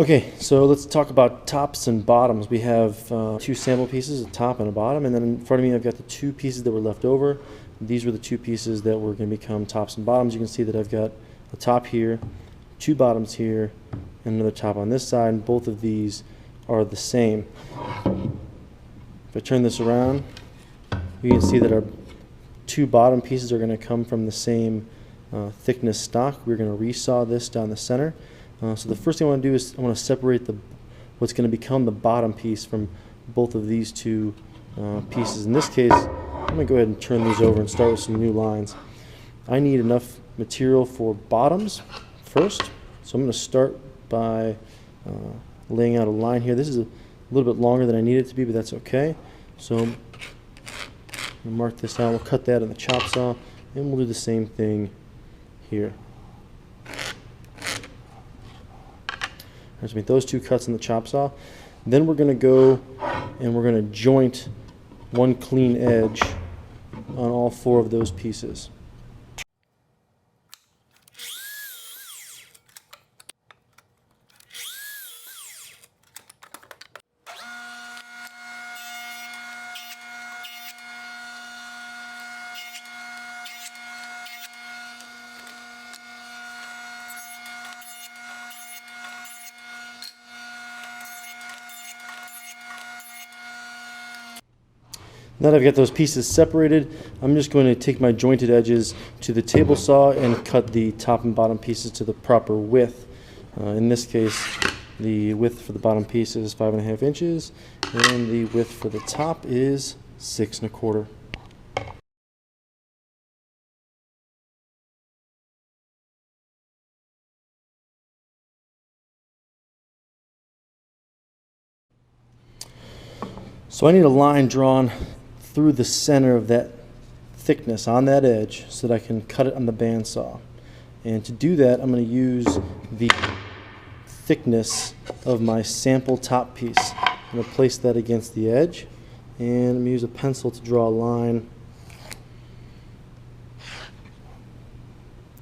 Okay, so let's talk about tops and bottoms. We have two sample pieces, a top and a bottom, and then in front of me I've got the two pieces that were left over. These were the two pieces that were going to become tops and bottoms. You can see that I've got a top here, two bottoms here, and another top on this side, and both of these are the same. If I turn this around, you can see that our two bottom pieces are going to come from the same thickness stock. We're going to resaw this down the center. So the first thing I want to do is I want to separate what's going to become the bottom piece from both of these two pieces. In this case, I'm going to go ahead and turn these over and start with some new lines. I need enough material for bottoms first, so I'm going to start by laying out a line here. This is a little bit longer than I need it to be, but that's okay. So I'm going to mark this out. We'll cut that in the chop saw, and we'll do the same thing here. Just make those two cuts in the chop saw. Then we're going to go and we're going to joint one clean edge on all four of those pieces. Now that I've got those pieces separated, I'm just going to take my jointed edges to the table saw and cut the top and bottom pieces to the proper width. In this case, the width for the bottom piece is 5.5 inches, and the width for the top is 6 1/4. So I need a line drawn through the center of that thickness on that edge so that I can cut it on the bandsaw. And to do that, I'm going to use the thickness of my sample top piece. I'm going to place that against the edge, and I'm going to use a pencil to draw a line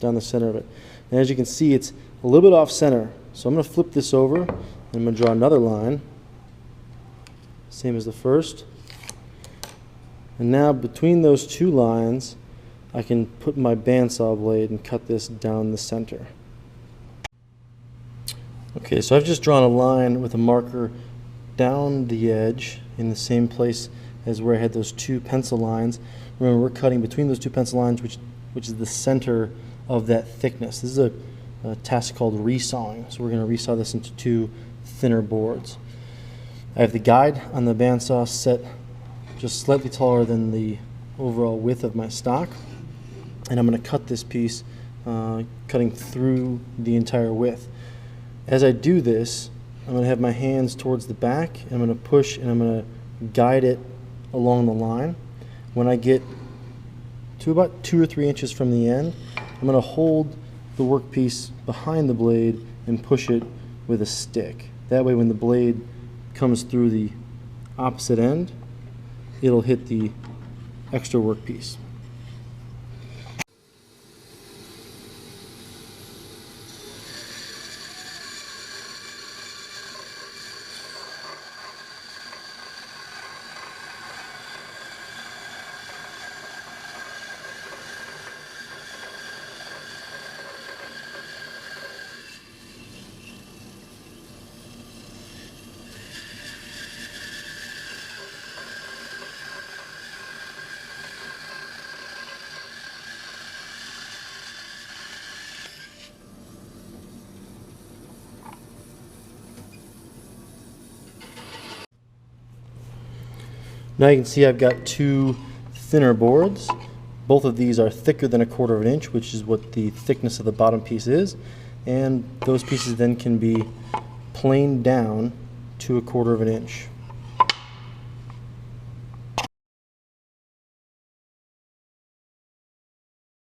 down the center of it. And as you can see, it's a little bit off center, so I'm going to flip this over, and I'm going to draw another line, same as the first. And now between those two lines, I can put my bandsaw blade and cut this down the center. Okay, so I've just drawn a line with a marker down the edge in the same place as where I had those two pencil lines. Remember, we're cutting between those two pencil lines, which is the center of that thickness. This is a task called resawing. So we're going to resaw this into two thinner boards. I have the guide on the bandsaw set just slightly taller than the overall width of my stock, and I'm going to cut this piece cutting through the entire width. As I do this, I'm going to have my hands towards the back, and I'm going to push and I'm going to guide it along the line. When I get to about 2 or 3 inches from the end, I'm going to hold the workpiece behind the blade and push it with a stick. That way when the blade comes through the opposite end, it'll hit the extra workpiece. Now you can see I've got two thinner boards. Both of these are thicker than 1/4 inch, which is what the thickness of the bottom piece is. And those pieces then can be planed down to 1/4 inch.